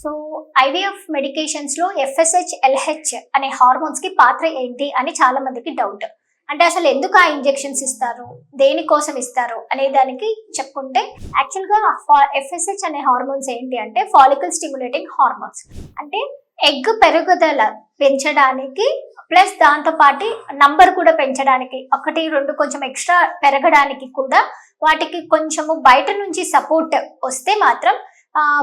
So IVF medications లో FSH, LH అనే hormones కి పాత్ర ఏంటి అని చాలా మందికి డౌట్. అంటే అసలు ఎందుకు ఆ ఇంజెక్షన్స్ ఇస్తారు, దేనికోసం ఇస్తారు అనే దానికి చెప్పుకుంటే, యాక్చువల్ గా ఎఫ్ఎస్హెచ్ అనే హార్మోన్స్ ఏంటి అంటే ఫాలికల్ స్టిమ్యులేటింగ్ హార్మోన్స్. అంటే ఎగ్ పెరుగుదల పెంచడానికి ప్లస్ దాంతో పాటు నంబర్ కూడా పెంచడానికి, ఒకటి రెండు కొంచెం ఎక్స్ట్రా పెరగడానికి కూడా వాటికి కొంచెము బయట నుంచి సపోర్ట్ వస్తే మాత్రం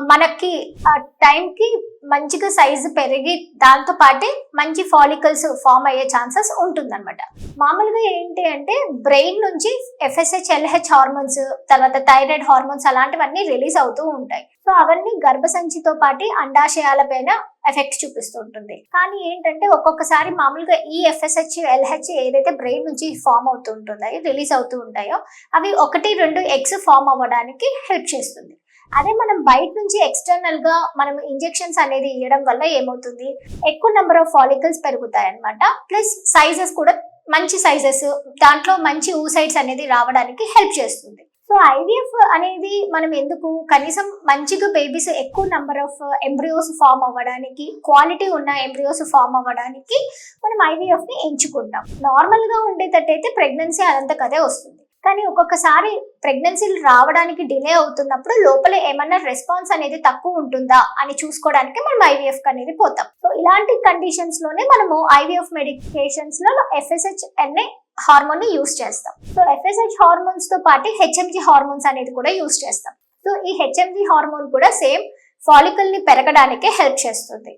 మనకి ఆ టైంకి మంచిగా సైజు పెరిగి దాంతో పాటే మంచి ఫాలికల్స్ ఫామ్ అయ్యే ఛాన్సెస్ ఉంటుందన్నమాట. మామూలుగా ఏంటి అంటే బ్రెయిన్ నుంచి ఎఫ్ఎస్హెచ్, ఎల్హెచ్ హార్మోన్స్, తర్వాత థైరాయిడ్ హార్మోన్స్ అలాంటివన్నీ రిలీజ్ అవుతూ ఉంటాయి. సో అవన్నీ గర్భసంచితో పాటు అండాశయాల పైన ఎఫెక్ట్ చూపిస్తూ ఉంటుంది. కానీ ఏంటంటే ఒక్కొక్కసారి మామూలుగా ఈ ఎఫ్ఎస్హెచ్, ఎల్హెచ్ ఏదైతే బ్రెయిన్ నుంచి ఫామ్ అవుతూ ఉంటుందో, రిలీజ్ అవుతూ ఉంటాయో, అవి ఒకటి రెండు ఎగ్స్ ఫామ్ అవ్వడానికి హెల్ప్ చేస్తుంది. అదే మనం బయట నుంచి ఎక్స్టర్నల్ గా మనం ఇంజెక్షన్స్ అనేది ఇవ్వడం వల్ల ఏమవుతుంది, ఎక్కువ నెంబర్ ఆఫ్ ఫాలికల్స్ పెరుగుతాయి అనమాట. ప్లస్ సైజెస్ కూడా మంచి సైజెస్, దాంట్లో మంచి ఊసైడ్స్ అనేది రావడానికి హెల్ప్ చేస్తుంది. సో ఐవీఎఫ్ అనేది మనం ఎందుకు, కనీసం మంచిగా బేబీస్ ఎక్కువ నెంబర్ ఆఫ్ ఎంబ్రియోస్ ఫామ్ అవ్వడానికి, క్వాలిటీ ఉన్న ఎంబ్రియోస్ ఫామ్ అవ్వడానికి మనం ఐవీఎఫ్ ని ఎంచుకుంటాం. నార్మల్ గా ఉండేటట్టయితే ప్రెగ్నెన్సీ అదంతకదే వస్తుంది. కానీ ఒక్కొక్కసారి ప్రెగ్నెన్సీలు రావడానికి డిలే అవుతున్నప్పుడు లోపల ఏమన్నా రెస్పాన్స్ అనేది తక్కువ ఉంటుందా అని చూసుకోవడానికి మనం ఐవీఎఫ్ అనేది పోతాం. సో ఇలాంటి కండిషన్స్ లోనే మనము ఐవీఎఫ్ మెడికేషన్స్ లో ఎఫ్ఎస్హెచ్ అనే హార్మోన్ ని యూస్ చేస్తాం. సో ఎఫ్ఎస్హెచ్ హార్మోన్స్ తో పాటు హెచ్ఎంజీ హార్మోన్స్ అనేది కూడా యూస్ చేస్తాం. సో ఈ హెచ్ఎంజీ హార్మోన్ కూడా సేమ్ ఫాలికల్ ని పెరగడానికే హెల్ప్ చేస్తుంది.